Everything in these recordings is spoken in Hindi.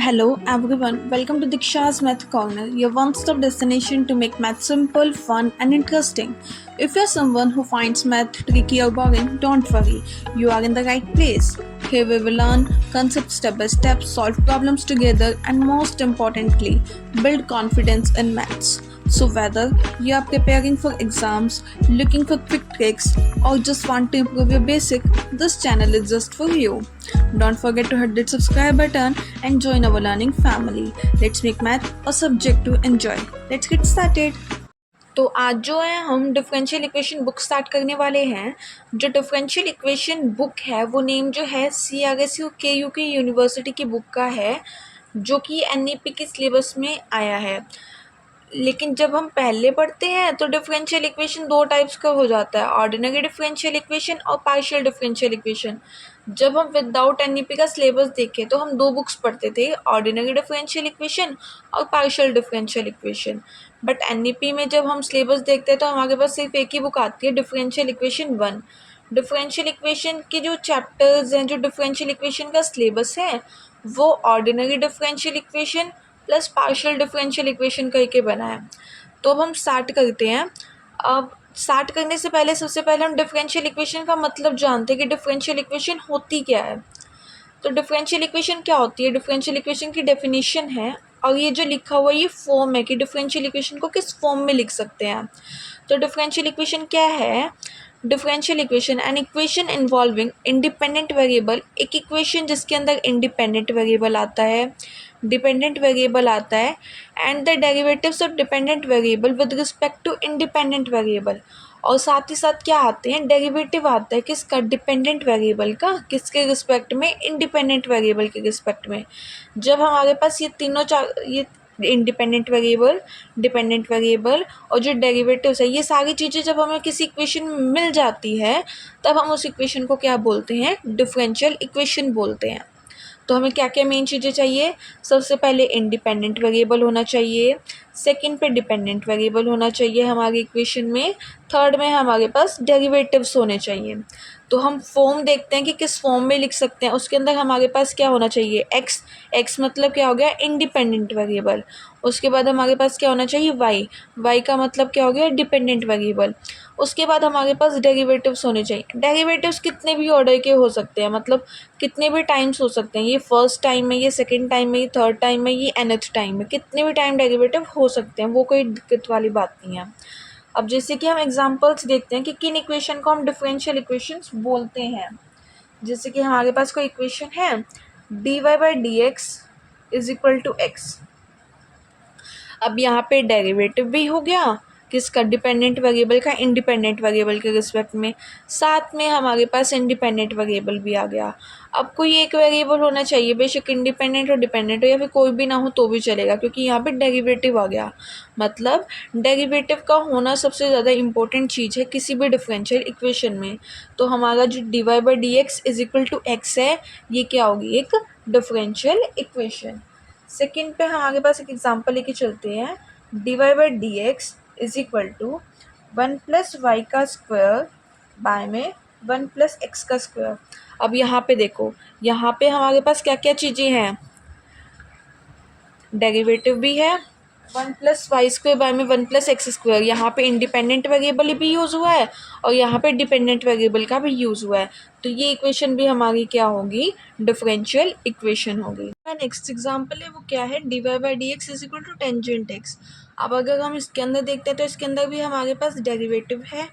Hello everyone, welcome to Diksha's Math Corner, your one-stop destination to make math simple, fun and interesting. If you're someone who finds math tricky or boring, don't worry, you are in the right place. Here we will learn concepts step by step, solve problems together and most importantly, build confidence in maths. So whether you are preparing for exams, looking for quick tricks or just want to improve your basic, this channel is just for you. Don't forget to hit the subscribe button and join our learning family. Let's make math a subject to enjoy. Let's get started. तो आज जो है हम डिफरेंशियल इक्वेशन बुक स्टार्ट करने वाले हैं। जो डिफरेंशियल इक्वेशन बुक है वो नेम जो है CRSU KU की यूनिवर्सिटी की बुक का है, जो कि NEP के सिलेबस में आया है। लेकिन जब हम पहले पढ़ते हैं तो डिफरेंशियल इक्वेशन दो टाइप्स का हो जाता है, ऑर्डिनरी डिफरेंशियल इक्वेशन और पार्शियल डिफरेंशियल इक्वेशन। जब हम विदाउट NEP का सिलेबस देखें तो हम दो बुक्स पढ़ते थे, ऑर्डिनरी डिफरेंशियल इक्वेशन और partial differential equation. But NEP में जब हम सिलेबस देखते हैं तो हमारे पास सिर्फ एक ही बुक आती है, डिफरेंशियल इक्वेशन 1। डिफरेंशियल इक्वेशन के जो चैप्टर्स हैं, जो डिफरेंशियल इक्वेशन का सिलेबस है वो ordinary differential equation plus partial differential equation करके बना है। तो अब हम स्टार्ट करते हैं। अब स्टार्ट करने से पहले सबसे पहले हम डिफरेंशियल इक्वेशन का मतलब जानते हैं कि डिफरेंशियल इक्वेशन होती क्या है। तो डिफरेंशियल इक्वेशन क्या होती है, डिफरेंशियल इक्वेशन की डेफिनेशन है और ये जो लिखा हुआ ये फॉर्म है कि डिफरेंशियल इक्वेशन को किस फॉर्म में लिख सकते हैं। तो डिफरेंशियल इक्वेशन क्या है, differential equation an equation involving independent variable, एक इक्वेशन जिसके अंदर इंडिपेंडेंट वेरिएबल आता है, डिपेंडेंट वेरिएबल आता है and the derivatives of dependent variable with respect to independent variable. और साथ ही साथ क्या आते हैं, डेरिवेटिव आता है किसका, डिपेंडेंट वेरिएबल का, किसके रिस्पेक्ट में, इंडिपेंडेंट वेरिएबल के रिस्पेक्ट में। जब हमारे पास ये तीनों ये इंडिपेंडेंट वेरिएबल, डिपेंडेंट वेरिएबल और जो डेरिवेटिव्स है, ये सारी चीज़ें जब हमें किसी इक्वेशन में मिल जाती है तब हम उस इक्वेशन को क्या बोलते हैं, डिफरेंशियल इक्वेशन बोलते हैं। तो हमें क्या क्या मेन चीज़ें चाहिए, सबसे पहले इंडिपेंडेंट वेरिएबल होना चाहिए, सेकंड पे डिपेंडेंट वेरिएबल होना चाहिए हमारी इक्वेशन में, थर्ड में हमारे पास डेरिवेटिव्स होने चाहिए। तो हम फॉर्म देखते हैं कि किस फॉर्म में लिख सकते हैं। उसके अंदर हमारे पास क्या होना चाहिए, एक्स मतलब क्या हो गया, इंडिपेंडेंट वेरिएबल। उसके बाद हमारे पास क्या होना चाहिए, वाई का मतलब क्या हो गया, डिपेंडेंट वेरिएबल। उसके बाद हमारे पास डेरिवेटिव्स होने चाहिए। डेरिवेटिव्स कितने भी ऑर्डर के हो सकते हैं, मतलब कितने भी टाइम्स हो सकते हैं, ये फर्स्ट टाइम में, ये सेकंड टाइम में, ये थर्ड टाइम में, ये nth टाइम में, कितने भी टाइम डेरिवेटिव हो सकते हैं, वो कोई दिक्कत वाली बात नहीं है। अब जैसे कि हम एग्जांपल्स देखते हैं कि किन इक्वेशन को हम डिफरेंशियल इक्वेशंस बोलते हैं। जैसे कि हमारे पास कोई इक्वेशन है, dy/dx is equal to x. अब यहाँ पे डेरिवेटिव भी हो गया किसका, डिपेंडेंट वेरिएबल का, इंडिपेंडेंट वेरिएबल के रिस्पेक्ट में, साथ में हमारे पास इंडिपेंडेंट वेरिएबल भी आ गया। अब कोई एक वेरिएबल होना चाहिए, बेशक इंडिपेंडेंट और डिपेंडेंट हो या फिर कोई भी ना हो तो भी चलेगा, क्योंकि यहाँ पे डेरिवेटिव आ गया। मतलब डेरिवेटिव का होना सबसे ज़्यादा इंपॉर्टेंट चीज़ है किसी भी डिफरेंशियल इक्वेशन में। तो हमारा जो dy/dx is equal to x है, ये क्या होगी, एक डिफरेंशियल इक्वेशन। सेकेंड पे हमारे पास एक एग्जांपल लेके चलते हैं, dy/dx is equal to 1 + y का स्क्वायर बाय में 1 + x का स्क्वायर। अब यहाँ पे देखो, यहाँ पे हमारे पास क्या क्या चीज़ें हैं, डेरिवेटिव भी है, 1 + y² बाय में 1 + x²। यहाँ पे इंडिपेंडेंट वेरिएबल भी यूज़ हुआ है और यहाँ पे डिपेंडेंट वेरिएबल का भी यूज़ हुआ है। तो ये इक्वेशन भी हमारी क्या होगी, डिफरेंशियल इक्वेशन होगी। नेक्स्ट एग्जांपल है वो क्या है, dy/dx is equal to tangent x। अब अगर हम इसके अंदर देखते हैं तो इसके अंदर भी हमारे पास डेरिवेटिव है,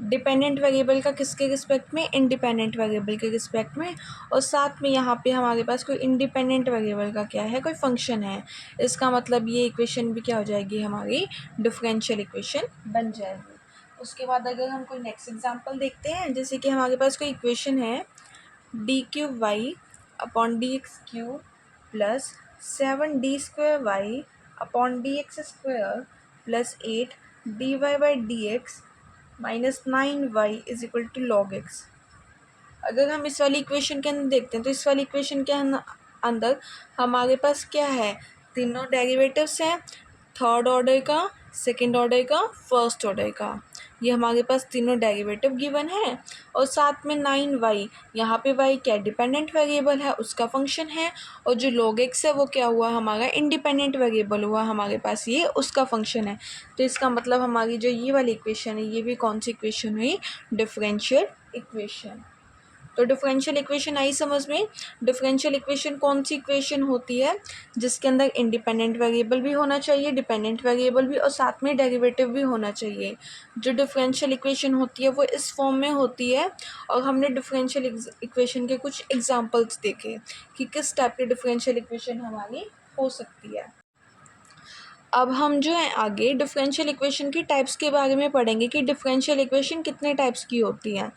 डिपेंडेंट वेरिएबल का किसके रिस्पेक्ट में, इंडिपेंडेंट वेरिएबल के रिस्पेक्ट में, और साथ में यहाँ पे हमारे पास कोई इंडिपेंडेंट वेरिएबल का क्या है, कोई फंक्शन है। इसका मतलब ये इक्वेशन भी क्या हो जाएगी, हमारी डिफरेंशियल इक्वेशन बन जाएगी। उसके बाद अगर हम कोई नेक्स्ट एग्जांपल देखते हैं, जैसे कि हमारे पास कोई इक्वेशन है, d3y/dx³ plus 7d²y/dx² plus 8 dy/dx minus 9y is equal to log x। अगर हम इस वाली इक्वेशन के अंदर देखते हैं तो इस वाली इक्वेशन के अंदर हमारे पास क्या है, तीनों डेरिवेटिव्स हैं, थर्ड ऑर्डर का, सेकंड ऑर्डर का, फर्स्ट ऑर्डर का। ये हमारे पास तीनों डेरिवेटिव गिवन है। और साथ में 9y, यहाँ पे y क्या डिपेंडेंट वेरिएबल है, उसका फंक्शन है। और जो log x है वो क्या हुआ हमारा इंडिपेंडेंट वेरिएबल हुआ हमारे पास, ये उसका फंक्शन है। तो इसका मतलब हमारी जो ये वाली इक्वेशन है ये भी कौन सी इक्वेशन हुई, डिफरेंशियल इक्वेशन। तो डिफरेंशियल इक्वेशन आई समझ में। डिफरेंशियल इक्वेशन कौन सी इक्वेशन होती है जिसके अंदर इंडिपेंडेंट वेरिएबल भी होना चाहिए, डिपेंडेंट वेरिएबल भी, और साथ में डेरिवेटिव भी होना चाहिए। जो डिफरेंशियल इक्वेशन होती है वो इस फॉर्म में होती है। और हमने डिफरेंशियल इक्वेशन के कुछ एग्जांपल्स देखे कि किस टाइप की डिफरेंशियल इक्वेशन हमारी हो सकती है। अब हम जो है आगे डिफरेंशियल इक्वेशन की टाइप्स के बारे में पढ़ेंगे कि डिफरेंशियल इक्वेशन कितने टाइप्स की होती हैं।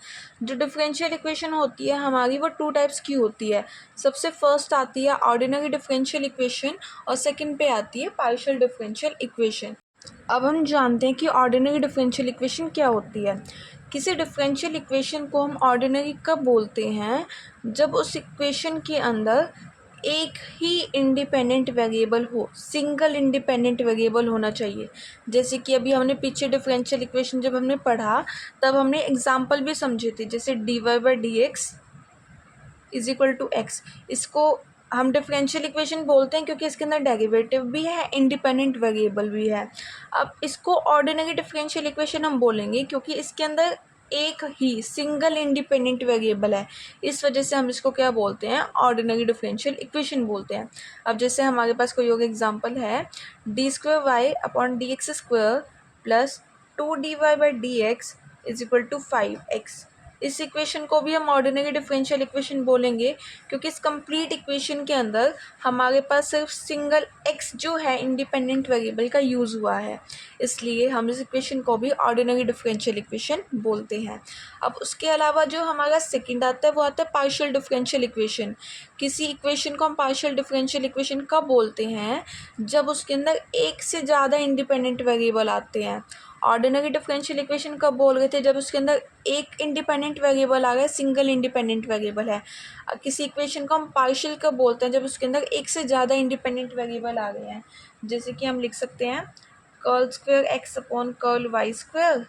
जो डिफरेंशियल इक्वेशन होती है हमारी वो 2 टाइप्स की होती है। सबसे फर्स्ट आती है ऑर्डिनरी डिफरेंशियल इक्वेशन और सेकंड पे आती है पार्शियल डिफरेंशियल इक्वेशन। अब हम जानते हैं कि ऑर्डिनरी डिफरेंशियल इक्वेशन क्या होती है। किसी डिफरेंशियल इक्वेशन को हम ऑर्डिनरी कब बोलते हैं, जब उस इक्वेशन के अंदर एक ही इंडिपेंडेंट वेरिएबल हो, सिंगल इंडिपेंडेंट वेरिएबल होना चाहिए। जैसे कि अभी हमने पीछे डिफरेंशियल इक्वेशन जब हमने पढ़ा तब हमने एग्जांपल भी समझे थे, जैसे dy/dx is equal to x. इसको हम डिफरेंशियल इक्वेशन बोलते हैं क्योंकि इसके अंदर डेरिवेटिव भी है, इंडिपेंडेंट वेरिएबल भी है। अब इसको ऑर्डिनरी डिफरेंशियल इक्वेशन हम बोलेंगे क्योंकि इसके अंदर एक ही सिंगल इंडिपेंडेंट वेरिएबल है, इस वजह से हम इसको क्या बोलते हैं, ऑर्डिनरी डिफरेंशियल इक्वेशन बोलते हैं। अब जैसे हमारे पास कोई और एग्जांपल है, d²y/dx² plus 2dy/dx is equal to 5x। इस इक्वेशन को भी हम ऑर्डिनरी डिफरेंशियल इक्वेशन बोलेंगे क्योंकि इस कंप्लीट इक्वेशन के अंदर हमारे पास सिर्फ सिंगल x जो है इंडिपेंडेंट वेरिएबल का यूज़ हुआ है, इसलिए हम इस इक्वेशन को भी ऑर्डिनरी डिफरेंशियल इक्वेशन बोलते हैं। अब उसके अलावा जो हमारा सेकंड आता है वो आता है पार्शियल डिफरेंशियल इक्वेशन। किसी इक्वेशन को हम पार्शियल डिफरेंशियल इक्वेशन कब बोलते हैं, जब उसके अंदर एक से ज़्यादा इंडिपेंडेंट वेरिएबल आते हैं। ऑर्डिनरी डिफरेंशियल इक्वेशन कब बोल रहे थे, जब उसके अंदर एक इंडिपेंडेंट वेरिएबल आ गया, सिंगल इंडिपेंडेंट वेरिएबल है। किसी इक्वेशन को हम पार्शियल कब बोलते हैं, जब उसके अंदर एक से ज़्यादा इंडिपेंडेंट वेरिएबल आ गए हैं। जैसे कि हम लिख सकते हैं कर्l² x/कर्l y²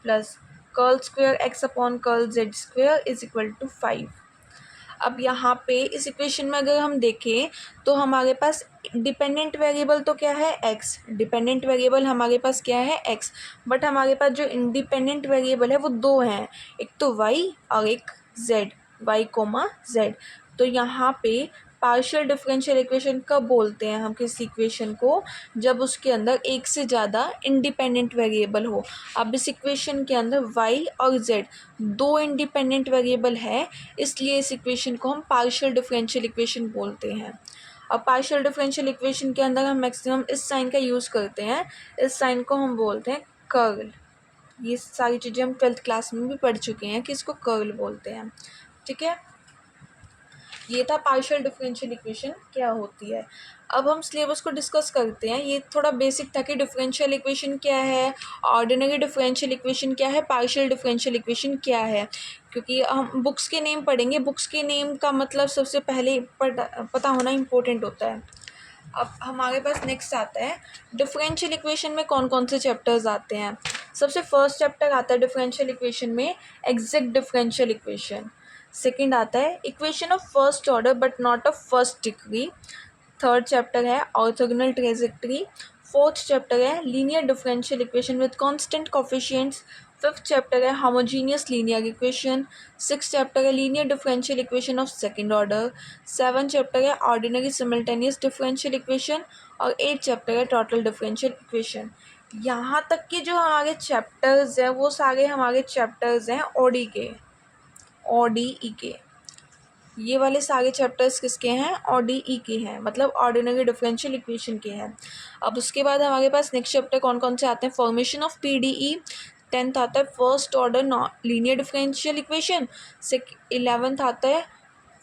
प्लस कर्l² x/कर्l z² इज इक्वल टू 5। अब यहाँ पे इस इक्वेशन में अगर हम देखें तो हमारे पास डिपेंडेंट वेरिएबल तो क्या है, x। डिपेंडेंट वेरिएबल हमारे पास क्या है, x। बट हमारे पास जो इंडिपेंडेंट वेरिएबल है वो 2 हैं, एक तो y और एक z, y, z। तो यहाँ पे पार्शियल डिफरेंशियल इक्वेशन कब बोलते हैं हम किसी इक्वेशन को, जब उसके अंदर एक से ज़्यादा इंडिपेंडेंट वेरिएबल हो। अब इस इक्वेशन के अंदर y और z 2 इंडिपेंडेंट वेरिएबल है, इसलिए इस इक्वेशन को हम पार्शियल डिफरेंशियल इक्वेशन बोलते हैं। अब पार्शियल डिफरेंशियल इक्वेशन के अंदर हम मैक्सिमम इस साइन का यूज़ करते हैं, इस साइन को हम बोलते हैं कर्ल। ये सारी चीज़ें हम 12th क्लास में भी पढ़ चुके हैं कि इसको कर्ल बोलते हैं, ठीक है। ये था पार्शियल डिफरेंशियल इक्वेशन क्या होती है। अब हम सिलेबस को डिस्कस करते हैं। ये थोड़ा बेसिक था कि डिफरेंशियल इक्वेशन क्या है, ऑर्डिनरी डिफरेंशियल इक्वेशन क्या है, पार्शियल डिफरेंशियल इक्वेशन क्या है, क्योंकि हम बुक्स के नेम पढ़ेंगे। बुक्स के नेम का मतलब सबसे पहले पता होना इम्पोर्टेंट होता है। अब हमारे पास नेक्स्ट आता है डिफरेंशियल इक्वेशन में कौन कौन से चैप्टर्स आते हैं। सबसे फर्स्ट चैप्टर आता है डिफरेंशियल इक्वेशन में एग्जैक्ट डिफरेंशियल इक्वेशन। सेकंड आता है equation of first order but not of first degree. Third chapter है ऑर्थोगोनल ट्रेजेक्टरी। फोर्थ चैप्टर है linear differential equation with constant coefficients. Fifth chapter है homogeneous linear equation. Six chapter है linear differential equation of second order. Seven chapter है ऑर्डिनरी सिमल्टेनियस डिफरेंशियल इक्वेशन। और एट चैप्टर है टोटल डिफरेंशियल इक्वेशन। यहाँ तक कि जो हमारे चैप्टर्स हैं वो सारे हमारे चैप्टर्स हैं ओडी के, ODE के। ये वाले सारे चैप्टर्स किसके हैं, ODE के हैं, मतलब ऑर्डिनरी डिफरेंशियल इक्वेशन के हैं। अब उसके बाद हमारे पास नेक्स्ट चैप्टर कौन कौन से आते हैं, फॉर्मेशन ऑफ PDE। 10th आता है first order linear differential equation. 11th आता है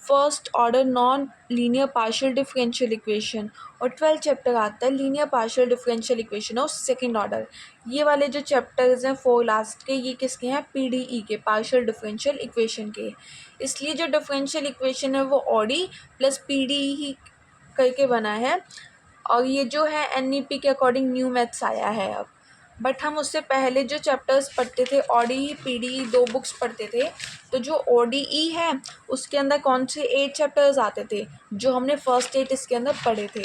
first order non linear partial differential equation. और 12th चैप्टर आता है linear partial differential equation of second order. ये वाले जो चैप्टर्स हैं 4 लास्ट के, ये किसके हैं, PDE के, पार्शियल डिफरेंशियल इक्वेशन के। इसलिए जो डिफरेंशियल इक्वेशन है वो OD प्लस PDE ही करके बना है। और ये जो है NEP के अकॉर्डिंग न्यू मैथ्स आया है अब। बट हम उससे पहले जो चैप्टर्स पढ़ते थे, ODE PDE 2 बुक्स पढ़ते थे, तो जो ODE है उसके अंदर कौन से 8 चैप्टर्स आते थे जो हमने फर्स्ट 8 इसके अंदर पढ़े थे।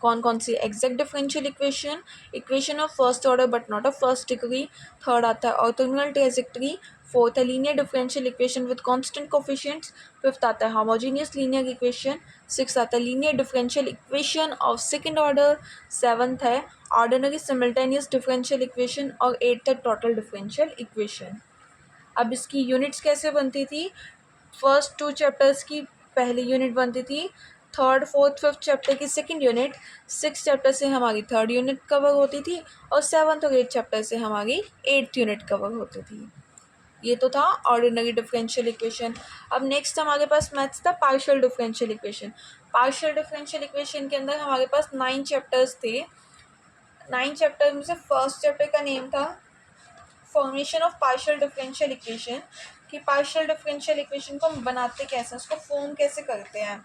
कौन कौन सी? Exact differential equation, equation of first order but not of first degree, third आता है ऑर्थोगोनल ट्रांजेक्टरी, फोर्थ है linear differential equation with constant coefficients, fifth आता है होमोजेनियस लीनियर इक्वेशन, सिक्स आता है linear differential equation of second order, seventh है ऑर्डिनरी सिमल्टेनियस डिफरेंशियल इक्वेशन और एट्थ है टोटल डिफरेंशियल इक्वेशन। अब इसकी यूनिट्स कैसे बनती थी? फर्स्ट 2 चैप्टर्स की पहली यूनिट बनती थी, थर्ड फोर्थ फिफ्थ चैप्टर की सेकंड यूनिट, सिक्स चैप्टर से हमारी थर्ड यूनिट कवर होती थी और सेवन्थ और एट्थ चैप्टर से हमारी एट्थ यूनिट कवर होती थी। ये तो था ऑर्डिनरी डिफरेंशियल इक्वेशन। अब नेक्स्ट हमारे पास मैथ्स था partial differential equation. Partial differential equation के अंदर हमारे पास 9 चैप्टर्स थे। 9 चैप्टर में से फर्स्ट चैप्टर का नेम था formation of partial differential equation, कि पार्शियल डिफरेंशियल इक्वेशन को हम बनाते कैसे, उसको फॉर्म कैसे करते हैं।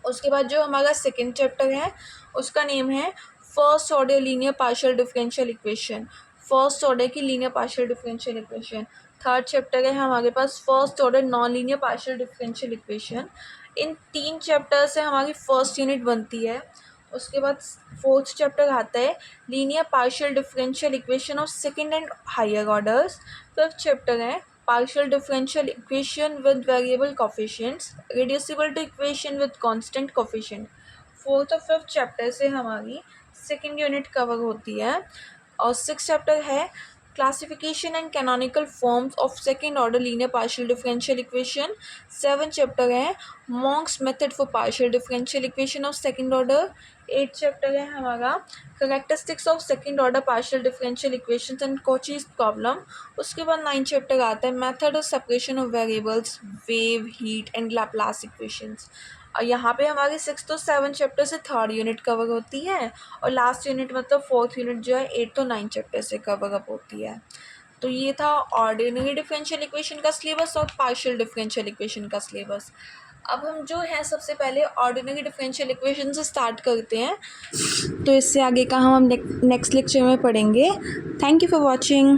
उसके बाद जो हमारा सेकंड चैप्टर है उसका नेम है first order linear partial differential equation, first order की linear partial differential equation. Third chapter है हमारे पास first order non linear partial differential equation. इन 3 चैप्टर से हमारी फर्स्ट यूनिट बनती है। उसके बाद फोर्थ चैप्टर आता है linear partial differential equation of second and higher orders. Fifth chapter है partial differential equation with variable coefficients, reducible to equation with constant coefficient। Fourth और फिफ्थ चैप्टर से हमारी सेकेंड यूनिट कवर होती है। और सिक्स चैप्टर है classification and canonical forms of second order linear partial differential equation. Seven chapter है Monge's method for partial differential equation of second order. Eight chapter है हमारा characteristics of second order partial differential equations and Cauchy's problem. उसके बाद 9 चैप्टर आता है method of separation of variables, wave, heat and Laplace equations. और यहाँ पे हमारी 6 तो 7 चैप्टर से थर्ड यूनिट कवर होती है और लास्ट यूनिट मतलब फोर्थ यूनिट जो है 8 तो 9 चैप्टर से कवर अप होती है। तो ये था ऑर्डिनरी डिफरेंशियल इक्वेशन का सिलेबस और पार्शियल डिफरेंशियल इक्वेशन का सिलेबस। अब हम जो है सबसे पहले ऑर्डिनरी डिफरेंशियल इक्वेशन से स्टार्ट करते हैं, तो इससे आगे का हम नेक्स्ट लेक्चर में पढ़ेंगे। Thank you for watching.